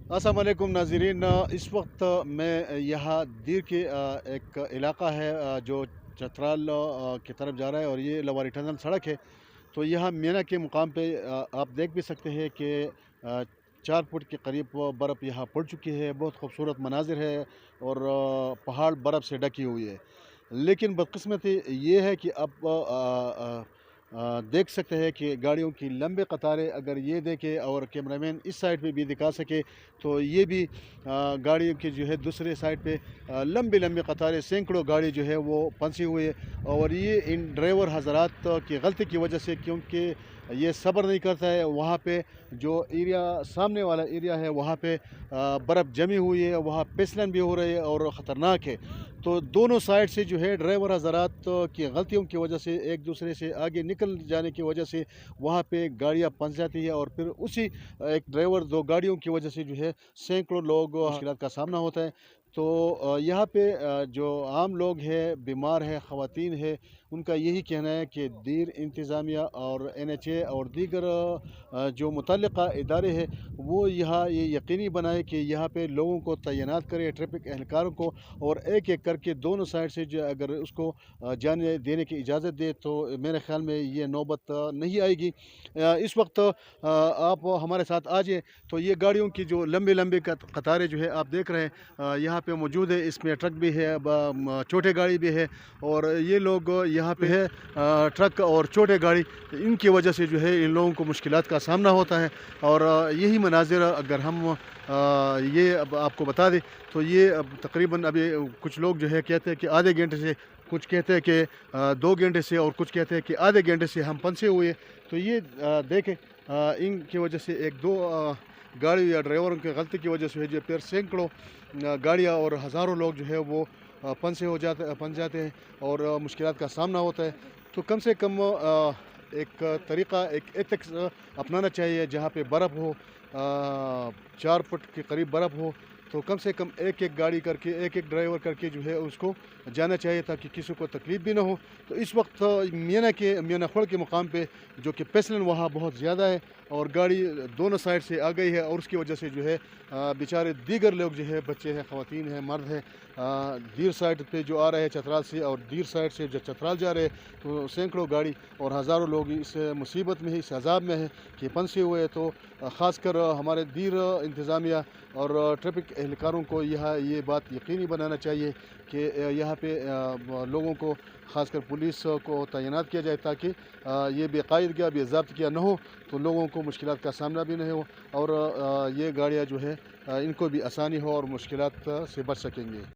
अस्सलाम वालेकुम नाज़रीन। इस वक्त मैं यहाँ दीर के एक इलाका है जो चतराल की तरफ जा रहा है और ये लवारी टनल सड़क है। तो यहाँ मेना के मुकाम पे आप देख भी सकते हैं कि 4 फुट के करीब बर्फ़ यहाँ पड़ चुकी है। बहुत खूबसूरत मनाजिर है और पहाड़ बर्फ़ से ढकी हुई है। लेकिन बदकिस्मती ये है कि अब देख सकते हैं कि गाड़ियों की लंबे कतारें अगर ये देखे और कैमरामैन इस साइड पे भी दिखा सके तो ये भी गाड़ियों की जो है दूसरे साइड पे लंबी लंबी कतारें सैकड़ों गाड़ी जो है वो फंसी हुई है। और ये इन ड्राइवर हजरात की गलती की वजह से, क्योंकि ये सब्र नहीं करता है। वहाँ पे जो एरिया सामने वाला एरिया है वहाँ पे बर्फ़ जमी हुई है, वहाँ फिसलन भी हो रही है और ख़तरनाक है। तो दोनों साइड से जो है ड्राइवर हज़रात की गलतियों की वजह से, एक दूसरे से आगे निकल जाने की वजह से वहाँ पे गाड़ियाँ फंस जाती है और फिर उसी एक ड्राइवर दो गाड़ियों की वजह से जो है सैकड़ों लोग मुश्किलात का सामना होता है। तो यहाँ पे जो आम लोग हैं, बीमार है, ख़वातीन है, उनका यही कहना है कि दीर इंतज़ामिया और NHA और दीगर जो मुतल्लिक़ा इदारे हैं वो यहाँ ये यकीनी बनाए कि यहाँ पे लोगों को तैनात करें, ट्रैफिक एहलकारों को, और एक एक करके दोनों साइड से जो अगर उसको जाने देने की इजाज़त दे तो मेरे ख़्याल में ये नौबत नहीं आएगी। इस वक्त आप हमारे साथ आ जाइए। तो ये गाड़ियों की जो लंबी लंबी कतारें जो है आप देख रहे हैं यहाँ पे मौजूद है। इसमें ट्रक भी है, छोटे गाड़ी भी है, और ये लोग यहाँ पे है ट्रक और छोटे गाड़ी, इनकी वजह से जो है इन लोगों को मुश्किलात का सामना होता है। और यही मनाजिर अगर हम ये अब आपको बता दें तो ये अब तकरीबन अभी कुछ लोग जो है कहते हैं कि आधे घंटे से, कुछ कहते हैं कि 2 घंटे से, और कुछ कहते हैं कि आधे घंटे से हम फंसे हुए हैं। तो ये देखें इनकी वजह से एक दो गाड़ी या ड्राइवरों की गलती की वजह से है जो फिर सैकड़ों गाड़ियाँ और हज़ारों लोग जो है वो फंस जाते हैं और मुश्किलात का सामना होता है। तो कम से कम एक तरीक़ा, एक एथिक्स अपनाना चाहिए। जहाँ पे बर्फ़ हो, 4 फुट के करीब बर्फ़ हो, तो कम से कम एक एक गाड़ी करके, एक एक ड्राइवर करके जो है उसको जाना चाहिए ताकि किसी को तकलीफ़ भी ना हो। तो इस वक्त मियाँ खोड़ के मुकाम पे जो कि फिसलन वहाँ बहुत ज़्यादा है और गाड़ी दोनों साइड से आ गई है, और उसकी वजह से जो है बेचारे दीगर लोग जो है, बच्चे हैं, ख़वातीन हैं, मर्द हैं, दीर साइड पे जो आ रहे हैं चतराल से, और दीर साइड से जो चतराल जा रहे हैं, तो सैकड़ों गाड़ी और हज़ारों लोग इस मुसीबत में है, इस अज़ाब में है कि फंसे हुए हैं। तो ख़ासकर हमारे दीर इंतज़ामिया और ट्रैफिक एहलकारों को यहाँ ये बात यकीनी बनाना चाहिए कि यहाँ पे लोगों को, ख़ासकर पुलिस को तैनात किया जाए ताकि ये बेकायदगी, बेज़ाब्तियाँ न हो, तो लोगों को मुश्किलात का सामना भी नहीं हो, और ये गाड़ियाँ जो है इनको भी आसानी हो और मुश्किलात से बच सकेंगे।